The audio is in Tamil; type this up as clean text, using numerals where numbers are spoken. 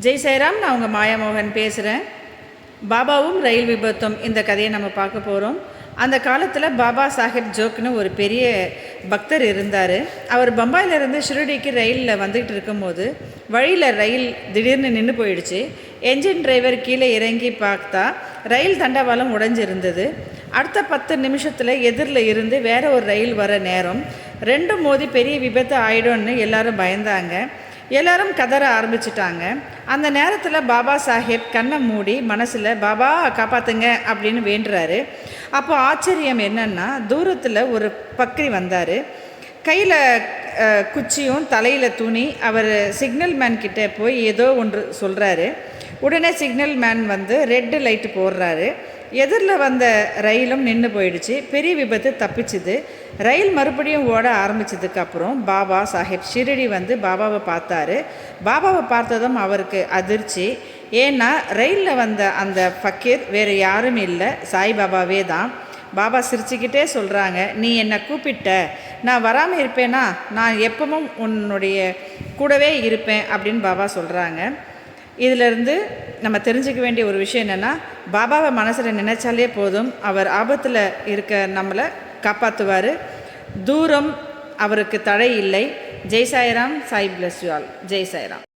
ஜெய் சாய்ராம். நான் உங்கள் மாயாமோகன் பேசுகிறேன். பாபாவும் ரயில் விபத்தும் இந்த கதையை நம்ம பார்க்க போகிறோம். அந்த காலத்தில் பாபா சாஹேப் ஜோக்னு ஒரு பெரிய பக்தர் இருந்தார். அவர் பம்பாயிலிருந்து ஷிரடிக்கு ரயிலில் வந்துக்கிட்டு இருக்கும்போது வழியில் ரயில் திடீர்னு நின்று போயிடுச்சு. என்ஜின் டிரைவர் கீழே இறங்கி பார்த்தா ரயில் தண்டவாளம் உடைஞ்சிருந்தது. அடுத்த 10 நிமிஷத்தில் எதிரில் இருந்து வேற ஒரு ரயில் வர நேரம். ரெண்டும் மோதி பெரிய விபத்து ஆயிடும்னு எல்லாரும் பயந்தாங்க. எல்லாரும் கதற ஆரம்பிச்சிட்டாங்க. அந்த நேரத்தில் பாபா சாஹேப் கண்ணை மூடி மனசில் பாபா காப்பாற்றுங்க அப்படின்னு வேண்டுறாரு. அப்போ ஆச்சரியம் என்னன்னா, தூரத்தில் ஒரு பக்ரி வந்தார். கையில் குச்சியும் தலையில் துணி. அவர் சிக்னல் மேன் கிட்டே போய் ஏதோ ஒன்று சொல்கிறாரு. உடனே சிக்னல் மேன் வந்து ரெட்டு லைட்டு போடுறாரு. எதிரில் வந்த ரயிலும் நின்று போயிடுச்சு. பெரிய விபத்து தப்பிச்சுது. ரயில் மறுபடியும் ஓட ஆரம்பித்ததுக்கப்புறம் பாபா சாஹேப் ஷிரடி வந்து பாபாவை பார்த்தாரு. பாபாவை பார்த்ததும் அவருக்கு அதிர்ச்சி. ஏன்னா ரயிலில் வந்த அந்த ஃபக்கீர் வேறு யாரும் இல்லை, சாய்பாபாவே தான். பாபா சிரிச்சுக்கிட்டே சொல்கிறாங்க, நீ என்னை கூப்பிட்ட, நான் வராமல் இருப்பேனா? நான் எப்பவும் உன்னுடைய கூடவே இருப்பேன் அப்படின்னு பாபா சொல்கிறாங்க. இதிலிருந்து நம்ம தெரிஞ்சுக்க வேண்டிய ஒரு விஷயம் என்னென்னா, பாபாவை மனசில் நினைச்சாலே போதும், அவர் ஆபத்தில் இருக்க நம்மளை காப்பாற்றுவார். தூரம் அவருக்கு தடை இல்லை. Jai Sairam. Sai bless you all. Jai Sairam.